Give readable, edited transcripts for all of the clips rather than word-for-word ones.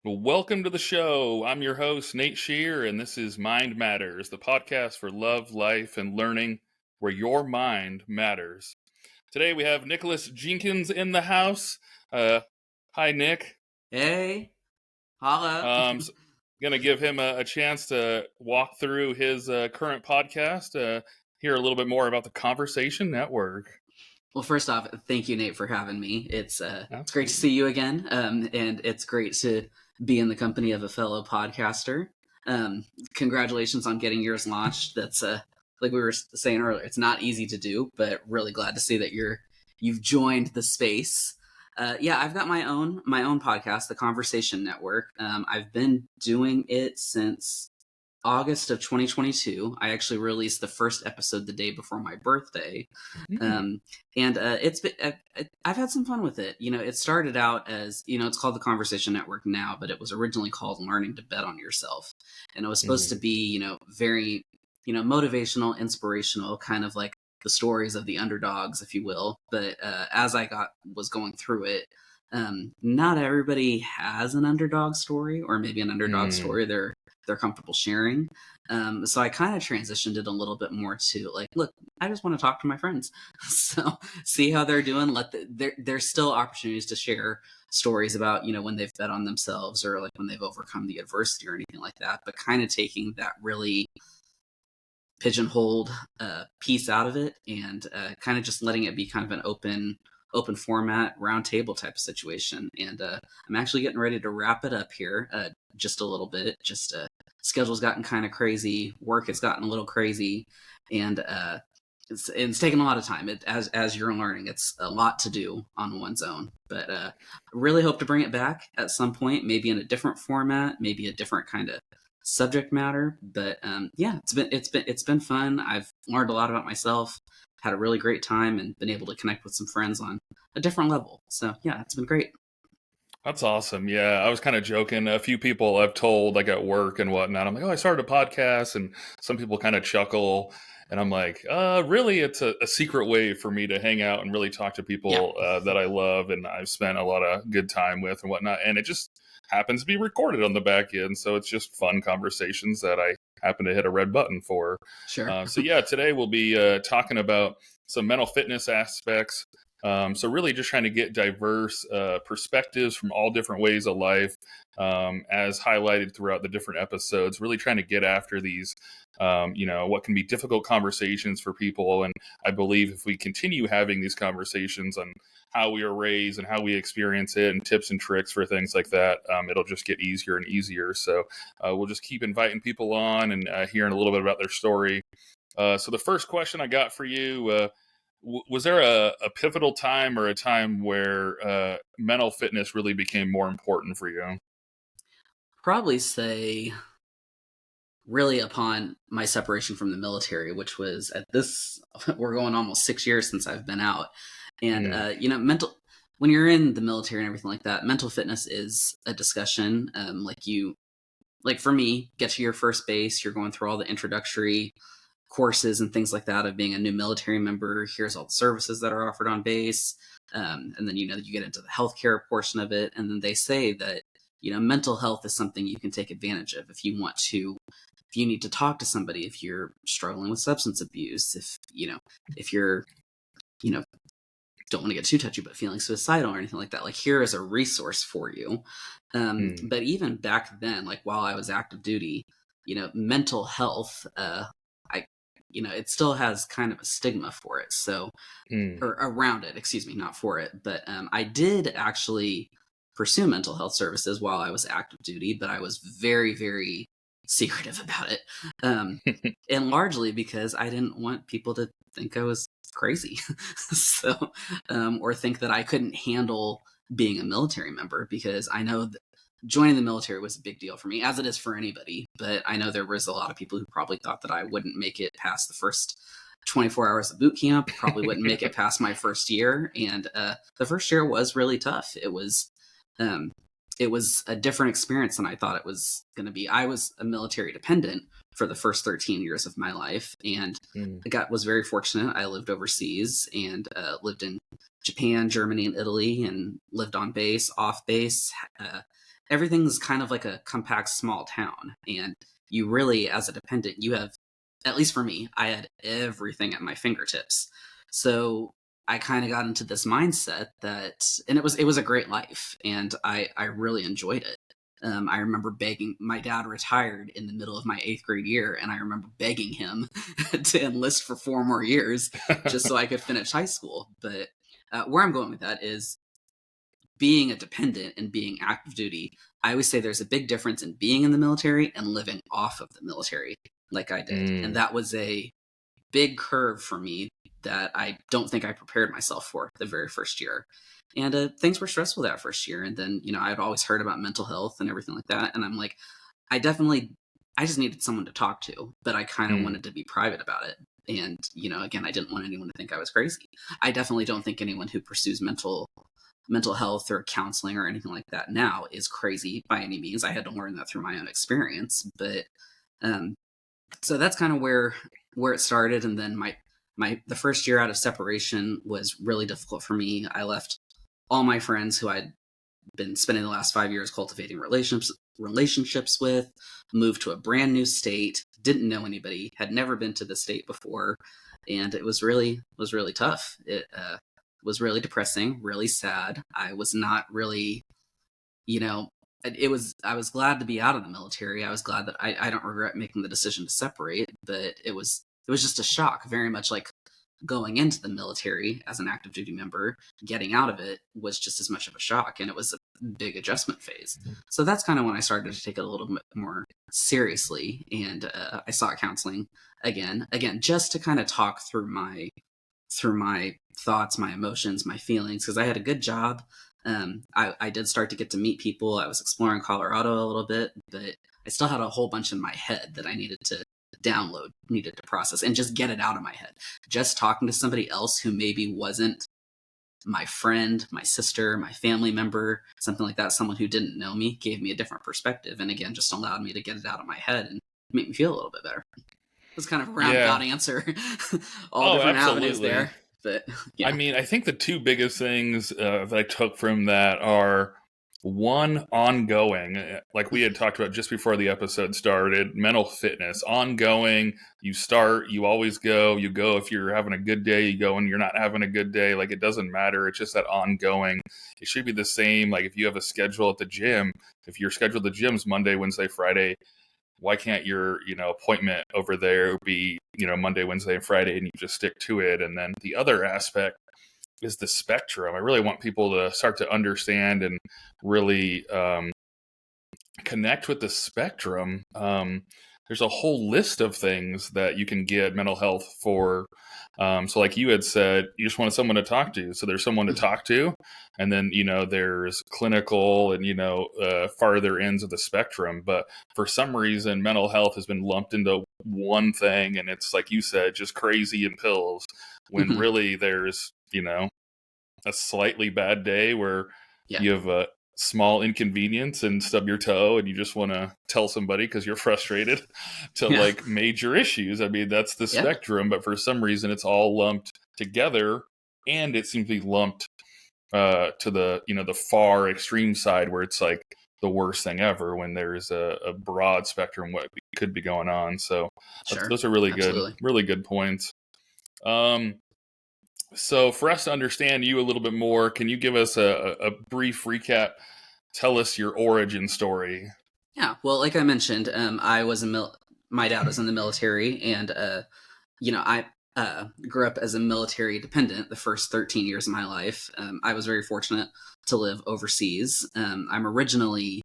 Well, welcome to the show. I'm your host, Nate Shear, and this is Mind Matters, the podcast for love, life, and learning where your mind matters. Today we have Nicholas Jenkins in the house. Hi, Nick. Hey, holla. Gonna give him a chance to walk through his current podcast, hear a little bit more about the Conversation Network. Well, first off, thank you, Nate, for having me. It's great to Absolutely. see you again, and it's great to be in the company of a fellow podcaster. Congratulations on getting yours launched. That's like we were saying earlier, it's not easy to do, but really glad to see that you've joined the space. Yeah, I've got my own podcast, the Conversation Network. I've been doing it since August of 2022. I actually released the first episode the day before my birthday. Hmm. And it's been, I've had some fun with it. It started out as, it's called the Conversation Network now, but it was originally called Learning to Bet on Yourself. And it was supposed to Hmm. be, very, motivational, inspirational, kind of like the stories of the underdogs, if you will. But as I was going through it, not everybody has an underdog story, or maybe an underdog Hmm. story they're comfortable sharing. So I kind of transitioned it a little bit more to like, look, I just want to talk to my friends. So see how they're doing. There's still opportunities to share stories about, when they've bet on themselves or like when they've overcome the adversity or anything like that, but kind of taking that really pigeonholed piece out of it and kind of just letting it be kind of an open format round table type of situation. And I'm actually getting ready to wrap it up here just a little bit. Just schedule's gotten kind of crazy, work has gotten a little crazy, and it's taken a lot of time. As you're learning, it's a lot to do on one's own. But really hope to bring it back at some point, maybe in a different format, maybe a different kind of subject matter. But yeah, it's been fun. I've learned a lot about myself, had a really great time, and been able to connect with some friends on a different level. So yeah, it's been great. That's awesome. Yeah, I was kind of joking. A few people I've told, like at work and whatnot, I'm like, oh, I started a podcast, and some people kind of chuckle, and I'm like, really, it's a secret way for me to hang out and really talk to Yeah, people that I love and I've spent a lot of good time with and whatnot, and it just happens to be recorded on the back end, so it's just fun conversations that I happen to hit a red button for. sure. So yeah, today we'll be talking about some mental fitness aspects, so really just trying to get diverse perspectives from all different ways of life, as highlighted throughout the different episodes, really trying to get after these, what can be difficult conversations for people. And I believe if we continue having these conversations on how we are raised and how we experience it and tips and tricks for things like that, it'll just get easier and easier. So we'll just keep inviting people on and hearing a little bit about their story. So the first question I got for you, was there a pivotal time or a time where mental fitness really became more important for you? Probably say really upon my separation from the military, which was at this, we're going almost 6 years since I've been out. And, Mm. when you're in the military and everything like that, mental fitness is a discussion. Like for me, get to your first base, you're going through all the introductory courses and things like that of being a new military member. Here's all the services that are offered on base. And then, you get into the healthcare portion of it. And then they say that, mental health is something you can take advantage of if you want to, if you need to talk to somebody, if you're struggling with substance abuse, if you're, you know, don't want to get too touchy, but feeling suicidal or anything like that, like here is a resource for you. Mm. But even back then, like while I was active duty, mental health, I, it still has kind of a stigma for it. So, Mm. or around it, excuse me, not for it. But I did actually pursue mental health services while I was active duty, but I was very, very secretive about it. Um, and largely because I didn't want people to think I was crazy. So, or think that I couldn't handle being a military member because I know that joining the military was a big deal for me, as it is for anybody. But I know there was a lot of people who probably thought that I wouldn't make it past the first 24 hours of boot camp, probably wouldn't make it past my first year. And the first year was really tough. Um, it was a different experience than I thought it was going to be. I was a military dependent for the first 13 years of my life, and Mm. was very fortunate. I lived overseas and lived in Japan, Germany, and Italy, and lived on base, off base. everything's kind of like a compact small town, and you really, as a dependent, you have, at least for me, I had everything at my fingertips. So I kind of got into this mindset that, and it was a great life, and I really enjoyed it. I remember begging. My dad retired in the middle of my 8th grade year, and I remember begging him to enlist for 4 more years just so I could finish high school. But where I'm going with that is being a dependent and being active duty. I always say there's a big difference in being in the military and living off of the military, like I did, and that was a big curve for me that I don't think I prepared myself for the very first year. And things were stressful that first year. And then, I'd always heard about mental health and everything like that. And I'm like, I just needed someone to talk to, but I kind of wanted to be private about it. And, again, I didn't want anyone to think I was crazy. I definitely don't think anyone who pursues mental health or counseling or anything like that now is crazy by any means. I had to learn that through my own experience. But so that's kind of where it started. And then the first year out of separation was really difficult for me. I left all my friends who I'd been spending the last 5 years cultivating relationships with, moved to a brand new state, didn't know anybody, had never been to the state before, and it was really tough. It was really depressing, really sad. I was not really, I was glad to be out of the military. I was glad that I don't regret making the decision to separate, but it was just a shock, very much like going into the military as an active duty member. Getting out of it was just as much of a shock, and it was a big adjustment phase. So that's kind of when I started to take it a little bit more seriously, and I sought counseling again, just to kind of talk through my thoughts, my emotions, my feelings, because I had a good job. I did start to get to meet people. I was exploring Colorado a little bit, but I still had a whole bunch in my head that I needed to download, needed to process, and just get it out of my head. Just talking to somebody else who maybe wasn't my friend, my sister, my family member, something like that, someone who didn't know me, gave me a different perspective, and again, just allowed me to get it out of my head and make me feel a little bit better. It was kind of a roundabout answer. All different avenues there. But yeah. I mean, I think the two biggest things that I took from that are, one, ongoing, like we had talked about just before the episode started, mental fitness, ongoing. You start, you always go, if you're having a good day, you go, and you're not having a good day, like it doesn't matter. It's just that ongoing. It should be the same. Like if you have a schedule at the gym, if your schedule at the gym's Monday, Wednesday, Friday, why can't your, appointment over there be, Monday, Wednesday, and Friday, and you just stick to it? And then the other aspect is the spectrum. I really want people to start to understand and really connect with the spectrum. There's a whole list of things that you can get mental health for. So like you had said, you just wanted someone to talk to. So there's someone to talk to. And then, there's clinical and, farther ends of the spectrum. But for some reason, mental health has been lumped into one thing. And it's like you said, just crazy and pills, when really there's, a slightly bad day where you have a small inconvenience and stub your toe and you just want to tell somebody because you're frustrated, to like major issues. I mean, that's the spectrum, but for some reason it's all lumped together, and it seems to be lumped to the, the far extreme side where it's like the worst thing ever, when there's a broad spectrum what could be going on. So those are really good points. So for us to understand you a little bit more, can you give us a brief recap? Tell us your origin story. Yeah, well, like I mentioned, my dad was in the military, and I grew up as a military dependent the first 13 years of my life. I was very fortunate to live overseas. I'm originally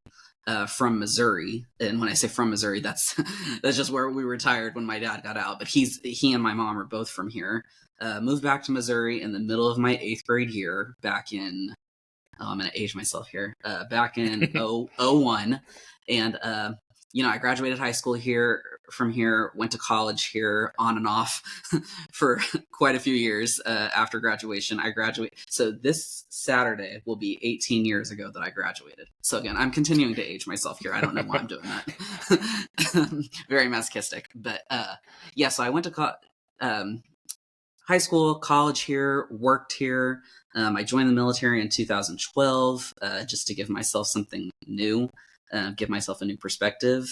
from Missouri, and when I say from Missouri, that's just where we retired when my dad got out. But he and my mom are both from here. Moved back to Missouri in the middle of my 8th grade year, back in, I'm going to age myself here, back in 01. And, I graduated high school from here, went to college here on and off for quite a few years after graduation. I graduated. So this Saturday will be 18 years ago that I graduated. So again, I'm continuing to age myself here. I don't know why I'm doing that. Very masochistic. But so I went to high school, college here, worked here, I joined the military in 2012 just to give myself something new, give myself a new perspective,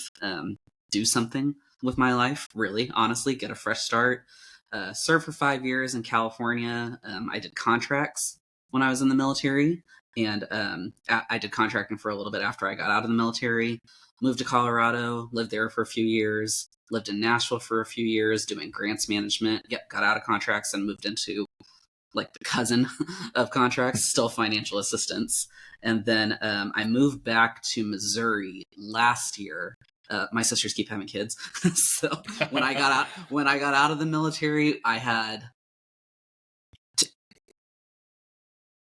do something with my life, really, honestly, get a fresh start. Served for 5 years in California. I did contracts when I was in the military, and I did contracting for a little bit after I got out of the military. Moved to Colorado, lived there for a few years, lived in Nashville for a few years doing grants management. Yep, got out of contracts and moved into like the cousin of contracts, still financial assistance. And then I moved back to Missouri last year. My sisters keep having kids, so when I got out of the military, I had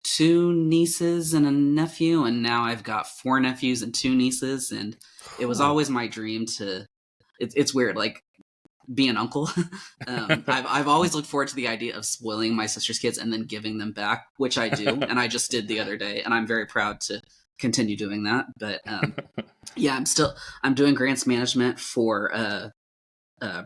two nieces and a nephew, and now I've got 4 nephews and 2 nieces. And it was always my dream to. It's weird, like be an uncle. I've always looked forward to the idea of spoiling my sister's kids and then giving them back, which I do, and I just did the other day, and I'm very proud to continue doing that. But yeah, I'm doing grants management for a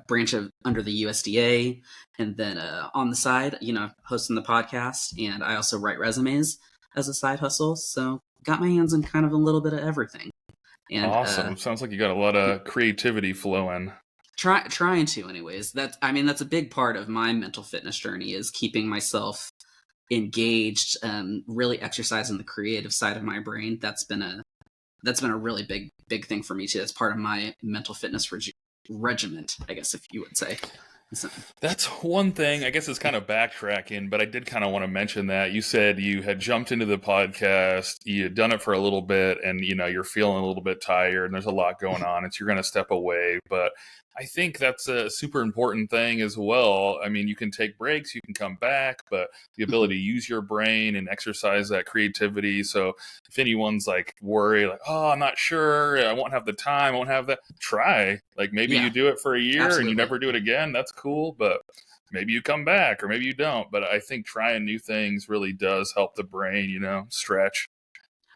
branch of under the USDA, and then on the side, hosting the podcast, and I also write resumes as a side hustle. So got my hands in kind of a little bit of everything. And awesome. Sounds like you got a lot of creativity flowing. Trying to, anyways. That's a big part of my mental fitness journey is keeping myself engaged, really exercising the creative side of my brain. That's been a really big thing for me too. That's part of my mental fitness regiment, I guess, if you would say. So. That's one thing. I guess it's kind of backtracking, but I did kind of want to mention that you said you had jumped into the podcast, you had done it for a little bit, and you're feeling a little bit tired, and there's a lot going on, and so you're going to step away. But I think that's a super important thing as well. I mean, you can take breaks, you can come back, but the ability to use your brain and exercise that creativity. So if anyone's like worried, like, oh, I'm not sure, I won't have the time, I won't have that, try. Like maybe you do it for a year and you never do it again. That's cool, but maybe you come back or maybe you don't. But I think trying new things really does help the brain, stretch.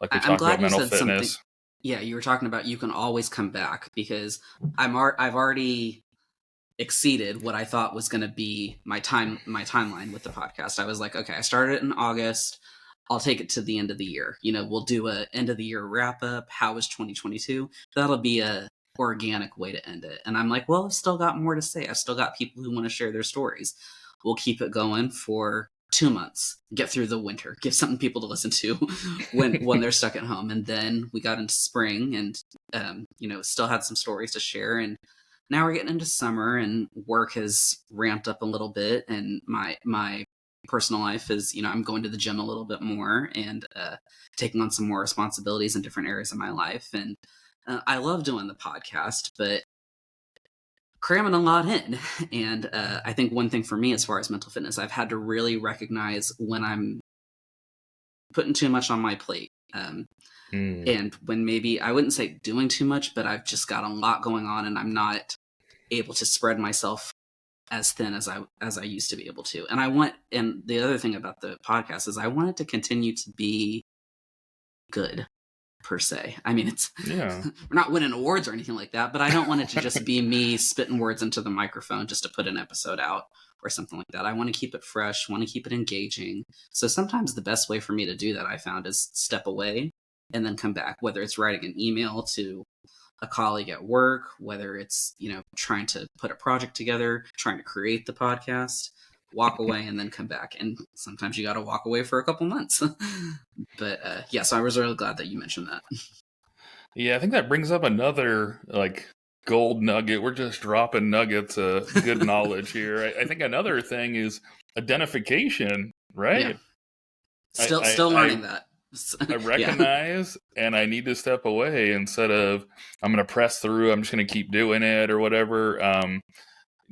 Like we talked about mental fitness. Yeah, you were talking about you can always come back, because I've already exceeded what I thought was going to be my timeline with the podcast. I was like, okay, I started it in August. I'll take it to the end of the year. We'll do a end of the year wrap up. How was 2022? That'll be a organic way to end it. And I'm like, well, I've still got more to say. I've still got people who want to share their stories. We'll keep it going for 2 months, get through the winter, give something people to listen to when they're stuck at home. And then we got into spring and, still had some stories to share. And now we're getting into summer and work has ramped up a little bit. And my personal life is, I'm going to the gym a little bit more and taking on some more responsibilities in different areas of my life. And I love doing the podcast, but cramming a lot in. And I think one thing for me, as far as mental fitness, I've had to really recognize when I'm putting too much on my plate. And when maybe, I wouldn't say doing too much, but I've just got a lot going on and I'm not able to spread myself as thin as I used to be able to. And the other thing about the podcast is I want it to continue to be good, per se. I mean, we're not winning awards or anything like that, but I don't want it to just be me spitting words into the microphone just to put an episode out or something like that. I want to keep it fresh, want to keep it engaging. So sometimes the best way for me to do that, I found, is step away and then come back, whether it's writing an email to a colleague at work, whether it's, trying to put a project together, trying to create the podcast, walk away and then come back. And sometimes you got to walk away for a couple months. But so I was really glad that you mentioned that. Yeah, I think that brings up another gold nugget. We're just dropping nuggets of good knowledge here. I think another thing is identification, right? Yeah. Still learning that. I recognize and I need to step away instead of I'm going to press through, I'm just going to keep doing it or whatever.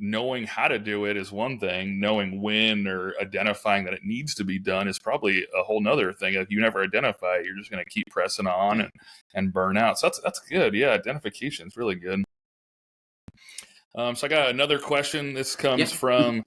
Knowing how to do it is one thing. Knowing when or identifying that it needs to be done is probably a whole nother thing. If you never identify it, you're just going to keep pressing on and burn out. So that's good. Yeah, identification is really good. So I got another question. This comes from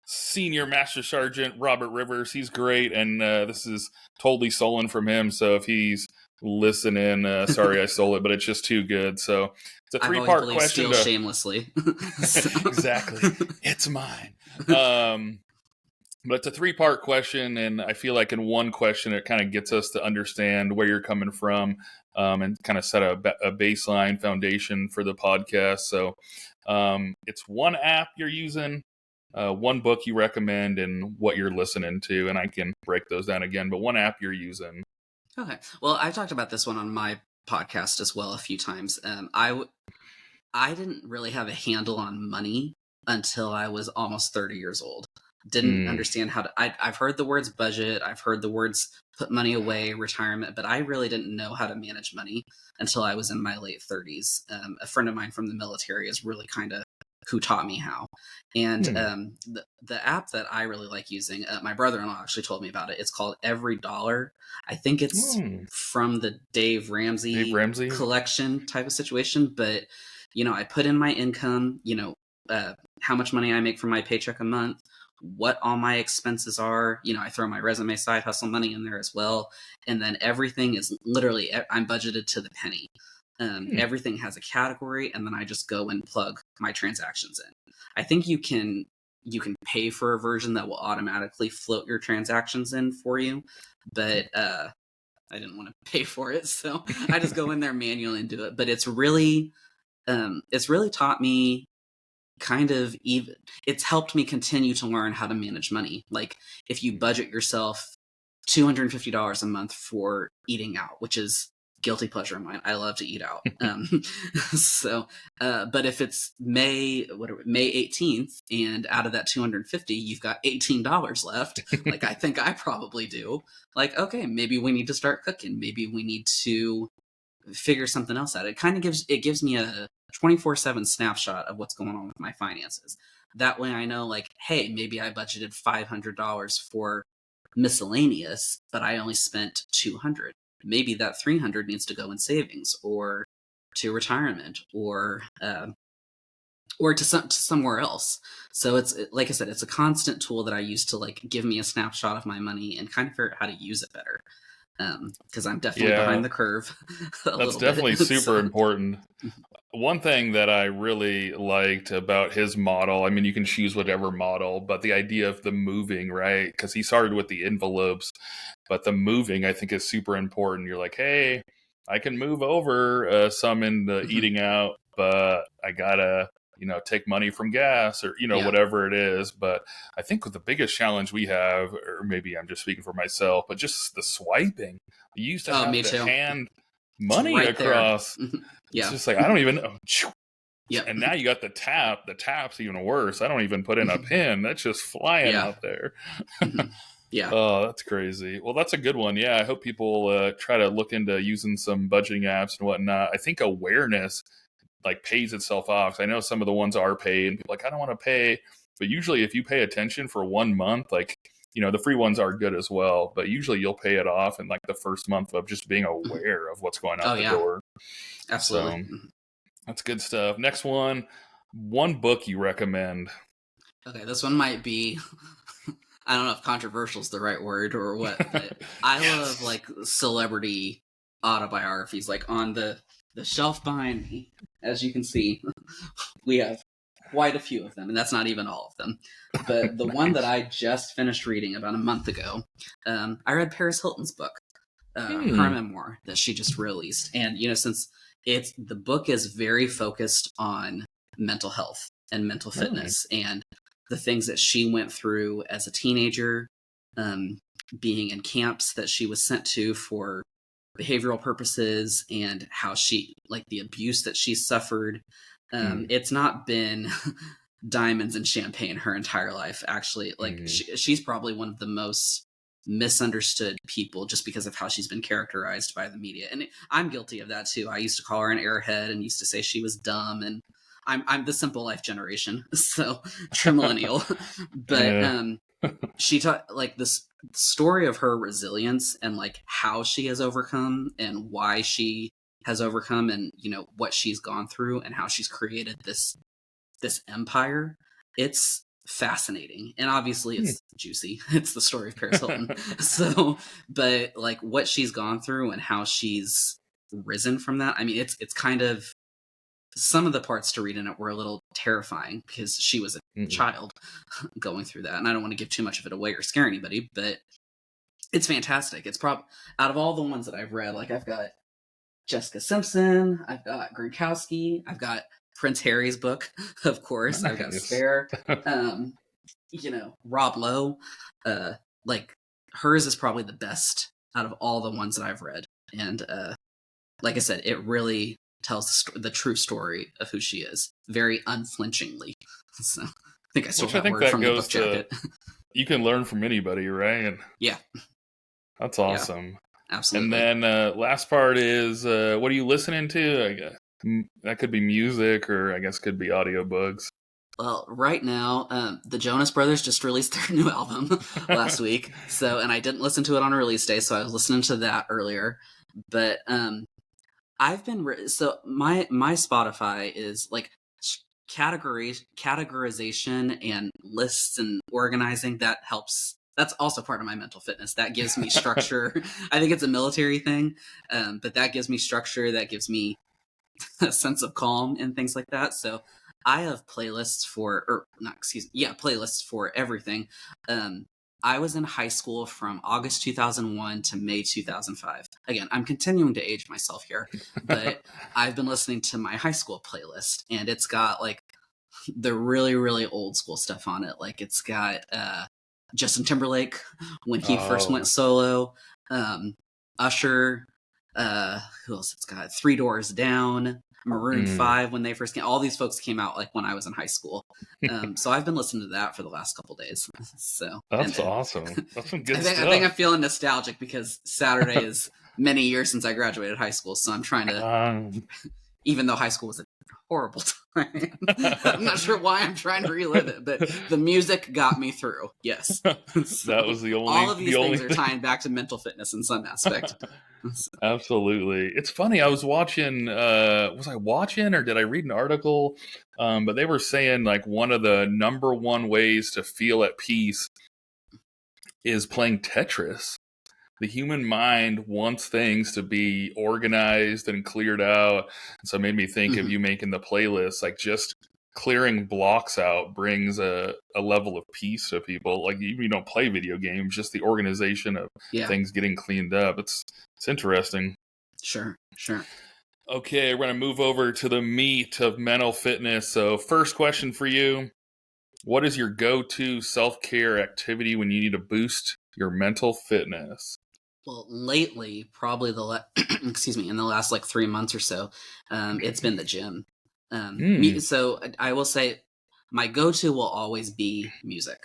Senior Master Sergeant Robert Rivers. He's great, and this is totally stolen from him. So if he's listening, sorry I stole it, but it's just too good. So it's a 3-part question. Shamelessly. Exactly. It's mine. But it's a three-part question, and I feel like in one question, it kind of gets us to understand where you're coming from, and kind of set a baseline foundation for the podcast. So it's one app you're using, one book you recommend, and what you're listening to. And I can break those down again, but one app you're using. Okay. Well, I talked about this one on my podcast as well a few times. I didn't really have a handle on money until I was almost 30 years old. Didn't understand how to. I've heard the words budget. I've heard the words put money away, retirement, but I really didn't know how to manage money until I was in my late 30s. A friend of mine from the military is really kind of who taught me how. And the app that I really like using, my brother-in-law actually told me about it. It's called Every Dollar. I think it's from the Dave Ramsey collection type of situation, but I put in my income, how much money I make from my paycheck a month, what all my expenses are. I throw my resume side hustle money in there as well. And then everything is literally, I'm budgeted to the penny. Everything has a category, and then I just go and plug my transactions in. I think you can pay for a version that will automatically float your transactions in for you, but I didn't want to pay for it, so I just go in there manually and do it. But it's really taught me it's helped me continue to learn how to manage money. Like if you budget yourself $250 a month for eating out, which is guilty pleasure of mine. I love to eat out. But if it's May 18th, and out of that 250, you've got $18 left, like I think I probably do. Like, okay, maybe we need to start cooking. Maybe we need to figure something else out. It kind of gives me a 24/7 snapshot of what's going on with my finances. That way I know, like, hey, maybe I budgeted $500 for miscellaneous, but I only spent $200. Maybe that $300 needs to go in savings or to retirement or to somewhere else. So it's, like I said, it's a constant tool that I use to like give me a snapshot of my money and kind of figure out how to use it better. Because I'm definitely behind the curve. That's definitely super important. One thing that I really liked about his model, I mean, you can choose whatever model, but the idea of the moving, right? Because he started with the envelopes, but the moving, I think, is super important. You're like, hey, I can move over some in the eating out, but I gotta, take money from gas or, whatever it is. But I think the biggest challenge we have, or maybe I'm just speaking for myself, but just the swiping. You used to have to hand money across. It's just like, I don't even know. Yep. And now you got the tap. The tap's even worse. I don't even put in a pin. That's just flying out there. Yeah. Oh, that's crazy. Well, that's a good one. Yeah, I hope people try to look into using some budgeting apps and whatnot. I think awareness like pays itself off. I know some of the ones are paid, and people are like, I don't want to pay. But usually if you pay attention for 1 month, like, the free ones are good as well. But usually you'll pay it off in like the first month of just being aware of what's going out the door. Absolutely. So, that's good stuff. Next one book you recommend. Okay, this one might be, I don't know if controversial is the right word or what, but I love like celebrity autobiographies. Like on the shelf behind me, as you can see, we have quite a few of them, and that's not even all of them. But the one that I just finished reading about a month ago, I read Paris Hilton's book, her memoir that she just released. And, since the book is very focused on mental health and mental fitness and the things that she went through as a teenager, being in camps that she was sent to for behavioral purposes, and how she, like the abuse that she suffered. It's not been diamonds and champagne her entire life. Actually, like she's probably one of the most misunderstood people just because of how she's been characterized by the media. And I'm guilty of that too. I used to call her an airhead and used to say she was dumb, and I'm the simple life generation, so true millennial. But she taught like this story of her resilience and like how she has overcome and why she has overcome, and what she's gone through and how she's created this empire. It's fascinating, and obviously it's juicy. It's the story of Paris Hilton. So, but like what she's gone through and how she's risen from that. I mean, it's kind of some of the parts to read in it were a little terrifying because she was a Mm-mm. child going through that. And I don't want to give too much of it away or scare anybody, but it's fantastic. It's out of all the ones that I've read, like I've got Jessica Simpson, I've got Gronkowski, I've got Prince Harry's book, of course, I've got Nice. Spare, Rob Lowe. Like hers is probably the best out of all the ones that I've read. And like I said, it really tells the true story of who she is, very unflinchingly. So I think I stole Which I that think word that from the goes book to, jacket. you can learn from anybody, right? And Yeah, that's yeah, awesome. And absolutely. then last part is what are you listening to? I guess that could be music, or I guess could be audiobooks. Well, right now, the Jonas Brothers just released their new album last week. So, and I didn't listen to it on release day, so I was listening to that earlier. But I've been so my Spotify is like categorization and lists and organizing. That helps. That's also part of my mental fitness. That gives me structure. I think it's a military thing, but that gives me structure. That gives me a sense of calm and things like that. So I have playlists for, or not, excuse me, yeah, playlists for everything. Um, I was in high school from August 2001 to May 2005. Again, I'm continuing to age myself here, but I've been listening to my high school playlist, and it's got like the really, really old school stuff on it. Like it's got Justin Timberlake when he first went Oh, solo, Usher, who else it's got? Three Doors Down, Maroon mm, 5 when they first came. All these folks came out like when I was in high school. So I've been listening to that for the last couple days. So and that's awesome. That's some good I think I'm stuff. feeling nostalgic because Saturday is many years since I graduated high school. So I'm trying to, Um, even though high school was a horrible time, I'm not sure why I'm trying to relive it, but the music got me through. Yes. that So was all of the these only things are thing. tying back to mental fitness in some aspect. Absolutely. It's funny. I was watching, was I watching or did I read an article? But they were saying like one of the number one ways to feel at peace is playing Tetris. The human mind wants things to be organized and cleared out. So it made me think of Mhm. you making the playlist, like just clearing blocks out brings a level of peace to people. Like you don't play video games, just the organization of Yeah, things getting cleaned up. It's interesting. sure, sure. Okay, we're going to move over to the meat of mental fitness. So, first question for you: what is your go-to self-care activity when you need to boost your mental fitness? Well, lately, probably excuse me, in the last like 3 months or so, it's been the gym. Hmm. So I will say my go-to will always be music.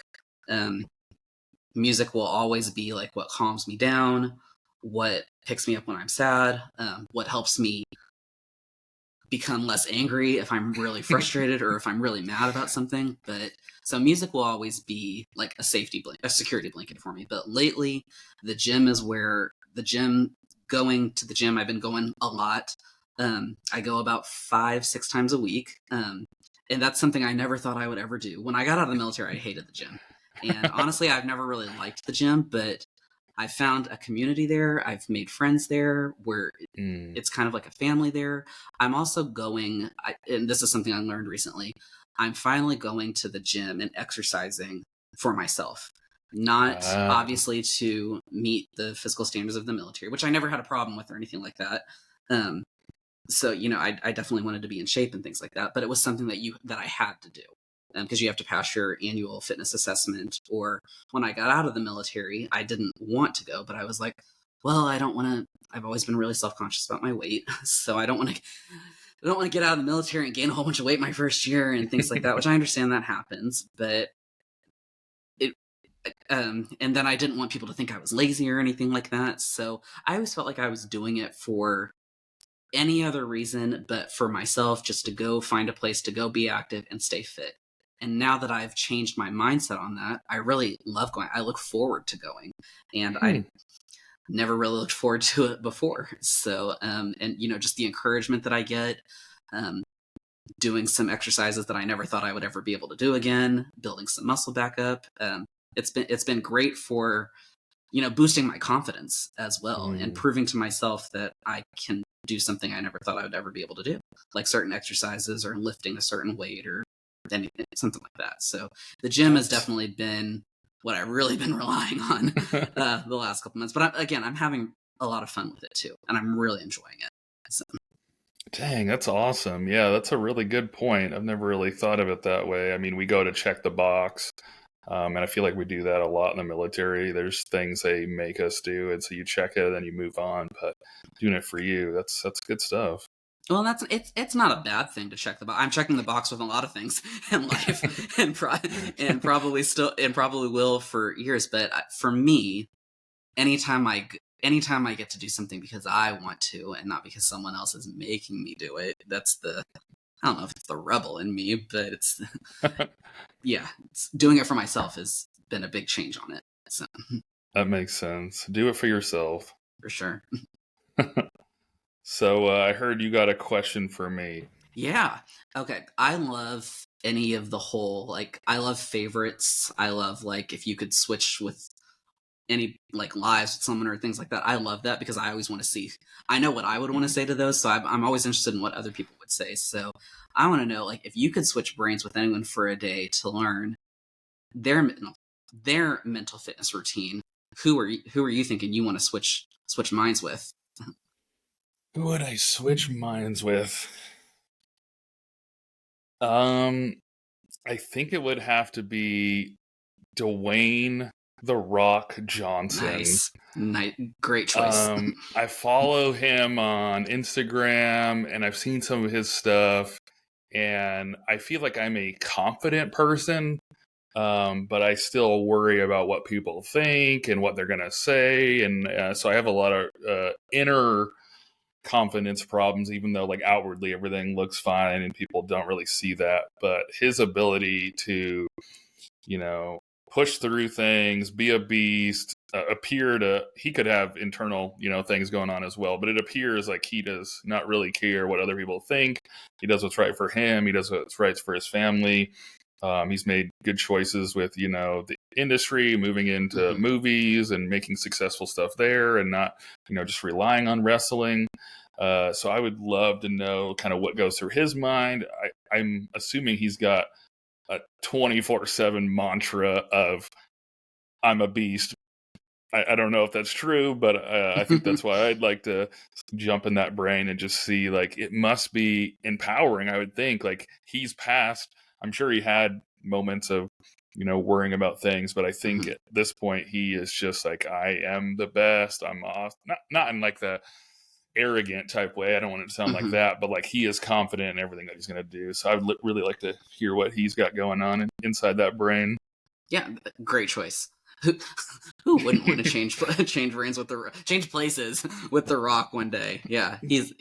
Um, music will always be like what calms me down, what picks me up when I'm sad, what helps me become less angry if I'm really frustrated or if I'm really mad about something. But so music will always be like a a security blanket for me. But lately, the gym is where going to the gym, I've been going a lot. I go about 5, 6 times a week. And that's something I never thought I would ever do. When I got out of the military, I hated the gym. And honestly, I've never really liked the gym, but I found a community there. I've made friends there where Hmm. it's kind of like a family there. I'm also and this is something I learned recently. I'm finally going to the gym and exercising for myself, not Ah. obviously to meet the physical standards of the military, which I never had a problem with or anything like that. Um, so I definitely wanted to be in shape and things like that, but it was something that I had to do because you have to pass your annual fitness assessment. Or when I got out of the military, I didn't want to go, but I was like, well, I don't want to. I've always been really self conscious about my weight, so I don't want to. I don't want to get out of the military and gain a whole bunch of weight my first year and things like that, which I understand that happens, but it. And then I didn't want people to think I was lazy or anything like that, so I always felt like I was doing it for any other reason but for myself, just to go find a place to go be active and stay fit. And now that I've changed my mindset on that, I really love going. I look forward to going. And Hmm. I never really looked forward to it before. So, and just the encouragement that I get, um, doing some exercises that I never thought I would ever be able to do again, building some muscle back up. It's been great for boosting my confidence as well and Hmm. proving to myself that I can do something I never thought I would ever be able to do, like certain exercises or lifting a certain weight or anything, something like that. So the gym has definitely been what I've really been relying on the last couple months. But I'm having a lot of fun with it too, and I'm really enjoying it. So. Dang, that's awesome. Yeah, that's a really good point. I've never really thought of it that way. I mean, we go to check the box, and I feel like we do that a lot in the military. There's things they make us do, and so you check it and then you move on. But doing it for you, that's good stuff. Well, it's not a bad thing to check the box. I'm checking the box with a lot of things in life, and probably will for years. But for me, anytime I get to do something because I want to and not because someone else is making me do it, that's I don't know if it's the rebel in me, but it's doing it for myself has been a big change on it. So That makes sense. Do it for yourself. for sure. So I heard you got a question for me. Yeah. Okay. I love any of the whole, like, I love favorites. I love, like, if you could switch with any, like, lives with someone or things like that. I love that because I always want to see, I know what I would want to say to those. So I'm always interested in what other people would say. So I want to know, like, if you could switch brains with anyone for a day to learn their mental fitness routine, who are you thinking you want to switch minds with? Who would I switch minds with? I think it would have to be Dwayne "The Rock" Johnson. Nice. Great choice. I follow him on Instagram and I've seen some of his stuff, and I feel like I'm a confident person, but I still worry about what people think and what they're going to say. And so I have a lot of inner confidence problems, even though like outwardly everything looks fine and people don't really see that. But his ability to, push through things, be a beast, he could have internal, things going on as well. But it appears like he does not really care what other people think. He does what's right for him. He does what's right for his family. He's made good choices with, the industry, moving into movies and making successful stuff there and not, just relying on wrestling. So I would love to know kind of what goes through his mind. I'm assuming he's got a 24/7 mantra of "I'm a beast." I don't know if that's true, but I think that's why I'd like to jump in that brain and just see, like, it must be empowering. I would think, like, I'm sure he had moments of, worrying about things, but I think at this point he is just like, I am the best. I'm awesome. Not in like the arrogant type way. I don't want it to sound like that, but like he is confident in everything that he's going to do. So I'd really like to hear what he's got going on inside that brain. Yeah, great choice. Who wouldn't want to change brains change places with The Rock one day? Yeah, he's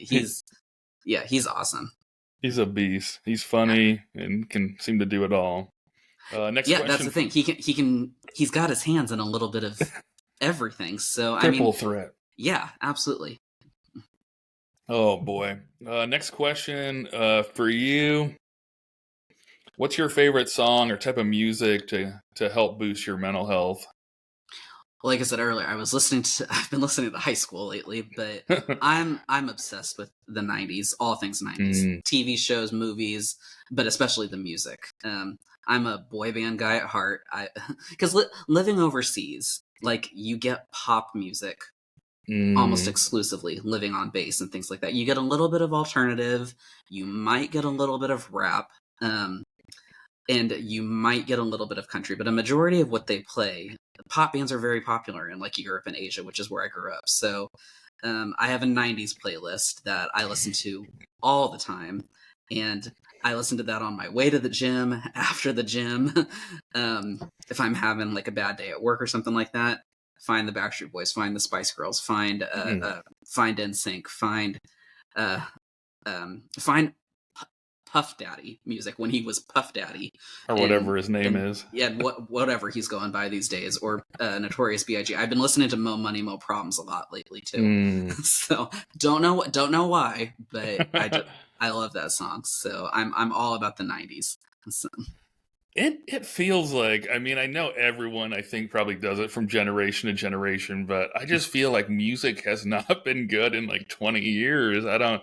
awesome. He's a beast. He's funny and can seem to do it all. Next question. That's the thing. He's got his hands in a little bit of everything. So triple threat. Yeah, absolutely. Oh boy. Next question for you. What's your favorite song or type of music to help boost your mental health? Well, like I said earlier, I've been listening to High School lately, but I'm obsessed with the 90s, all things 90s. TV shows, movies, but especially the music. I'm a boy band guy at heart. Because living overseas, like, you get pop music almost exclusively, living on bass and things like that. You get a little bit of alternative, you might get a little bit of rap, and you might get a little bit of country, but a majority of what they play, pop bands are very popular in like Europe and Asia, which is where I grew up. So I have a 90s playlist that I listen to all the time, and I listen to that on my way to the gym, after the gym. If I'm having like a bad day at work or something like that, find the Backstreet Boys, find the Spice Girls, find NSYNC, find Puff Daddy music when he was Puff Daddy, or whatever his name is. Yeah, whatever he's going by these days, or Notorious B.I.G. I've been listening to Mo Money Mo Problems a lot lately too. So don't know why, but I love that song. So I'm all about the 90s. So. It feels like, I mean, I know everyone, I think, probably does it from generation to generation, but I just feel like music has not been good in like 20 years. I don't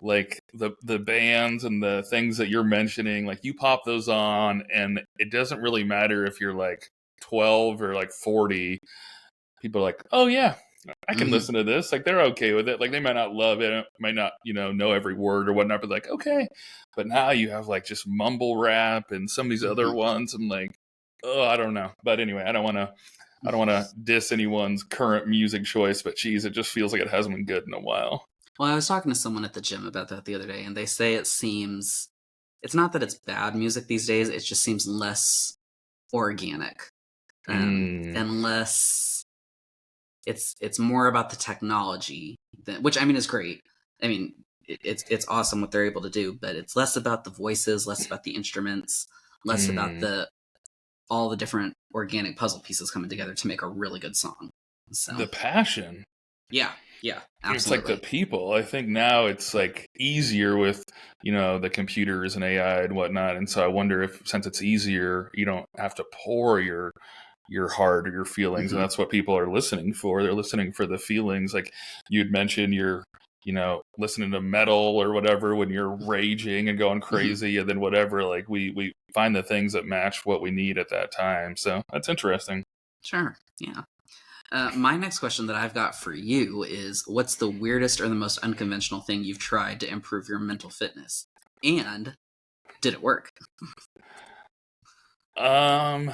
like the bands and the things that you're mentioning, like you pop those on and it doesn't really matter if you're like 12 or like 40. People are like, "Oh yeah, I can Hmm. listen to this." Like they're okay with it. Like they might not love it, might not, know every word or whatnot, but like, okay. But now you have like just mumble rap and some of these other Hmm. ones. I'm like, oh, I don't know. But anyway, I don't want to diss anyone's current music choice, but geez, it just feels like it hasn't been good in a while. Well, I was talking to someone at the gym about that the other day, and they say it's not that it's bad music these days, it just seems less organic, Mm, and less. It's more about the technology, which I mean is great. I mean, it's awesome what they're able to do, but it's less about the voices, less about the instruments, less about mm. the all the different organic puzzle pieces coming together to make a really good song. So The passion. yeah, yeah, It's like the absolutely. people. I think now it's like easier with, the computers and AI and whatnot. And so I wonder if since it's easier, you don't have to pour your heart or your feelings. And Hmm. that's what people are listening for. They're listening for the feelings. Like you'd mentioned you're, listening to metal or whatever when you're raging and going Hmm. crazy and then whatever. Like we find the things that match what we need at that time. So that's interesting. Sure, yeah. My next question that I've got for you is, what's the weirdest or the most unconventional thing you've tried to improve your mental fitness, and did it work? Um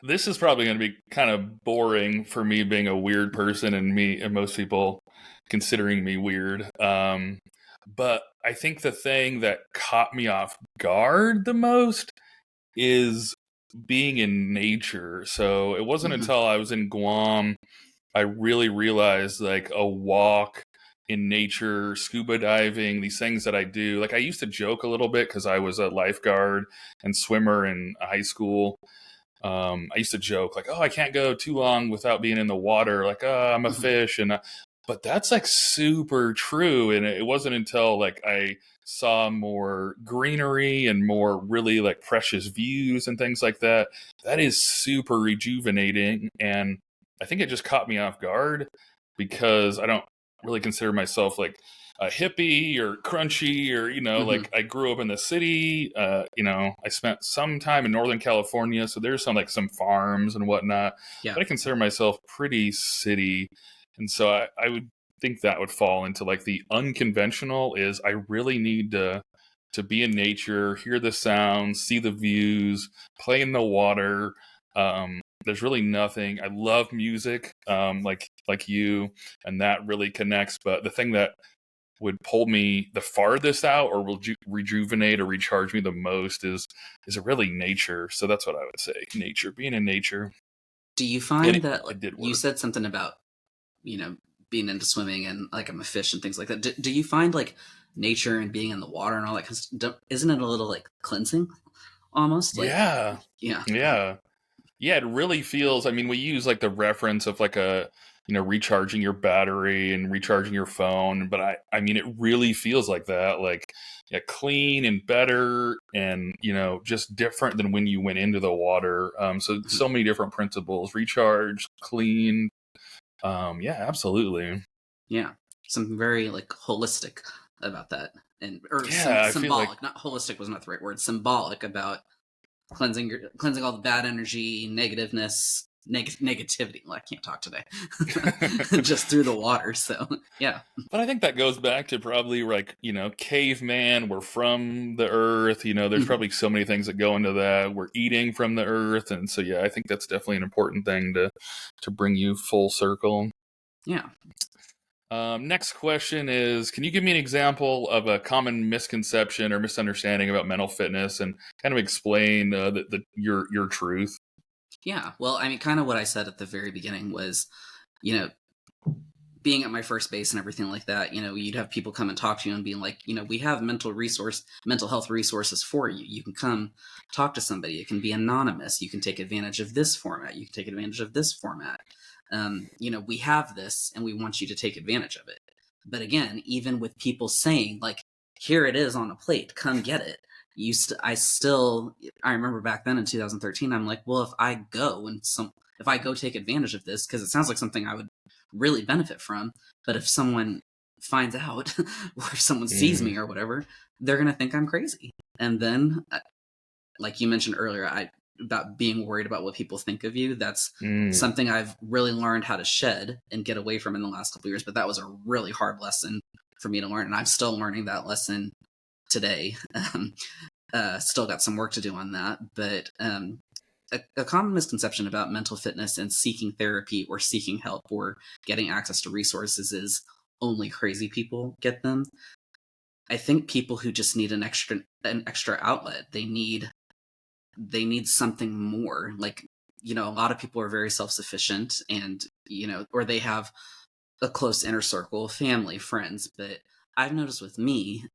This is probably going to be kind of boring for me being a weird person and me and most people considering me weird. But I think the thing that caught me off guard the most is being in nature. So it wasn't Hmm. until I was in Guam I really realized like a walk in nature, scuba diving, these things that I do. Like I used to joke a little bit because I was a lifeguard and swimmer in high school. I used to joke like, "Oh, I can't go too long without being in the water." Like, "Oh, I'm a Hmm. fish," but that's like super true. And it wasn't until like I saw more greenery and more really like precious views and things like that. That is super rejuvenating, and I think it just caught me off guard because I don't really consider myself like a hippie or crunchy or Hmm. like I grew up in the city. I spent some time in Northern California, so there's some farms and whatnot, Yeah. but I consider myself pretty city. And so I would think that would fall into like the unconventional is I really need to be in nature, hear the sounds, see the views, play in the water. There's really nothing. I love music, like you, and that really connects. But the thing that would pull me the farthest out or will rejuvenate or recharge me the most is really nature. So that's what I would say. Nature, being in nature. Do you And find it, that, like, it did you work. said something about, you know, being into swimming and like I'm a fish and things like that? Do you find like nature and being in the water and all that kind of stuff, isn't it a little like cleansing almost? Like, Yeah. yeah. Yeah. Yeah, it really feels. I mean, we use like the reference of like a recharging your battery and recharging your phone, but I mean, it really feels like that. Like, yeah, clean and better, and just different than when you went into the water. Mhm. So many different principles: recharge, clean. Yeah, absolutely. Yeah. Something very like holistic about that. And or Yeah, I feel like symbolic, not holistic was not the right word. Symbolic about cleansing all the bad energy, negativeness, negativity. Well, I can't talk today. Just through the water. So yeah. But I think that goes back to probably like, caveman, we're from the earth, there's Mhm. probably so many things that go into that. We're eating from the earth. And so yeah, I think that's definitely an important thing to bring you full circle. Yeah. Next question is, can you give me an example of a common misconception or misunderstanding about mental fitness and kind of explain your truth? Yeah. Well, I mean, kind of what I said at the very beginning was, you know, being at my first base and everything like that, you'd have people come and talk to you and being like, we have mental health resources for you. You can come talk to somebody. It can be anonymous. You can take advantage of this format. You can take advantage of this format. We have this and we want you to take advantage of it. But again, even with people saying like, here it is on a plate, come get it. I remember back then in 2013, I'm like, well, if I go take advantage of this, because it sounds like something I would really benefit from, but if someone finds out or if someone sees me or whatever, they're going to think I'm crazy. And then, like you mentioned earlier, about being worried about what people think of you, that's something I've really learned how to shed and get away from in the last couple of years. But that was a really hard lesson for me to learn, and I'm still learning that lesson today. Still got some work to do on that, but a common misconception about mental fitness and seeking therapy or seeking help or getting access to resources is only crazy people get them. I think people who just need an extra outlet, they need something more. Like, a lot of people are very self-sufficient, and or they have a close inner circle, family, friends. But I've noticed with me,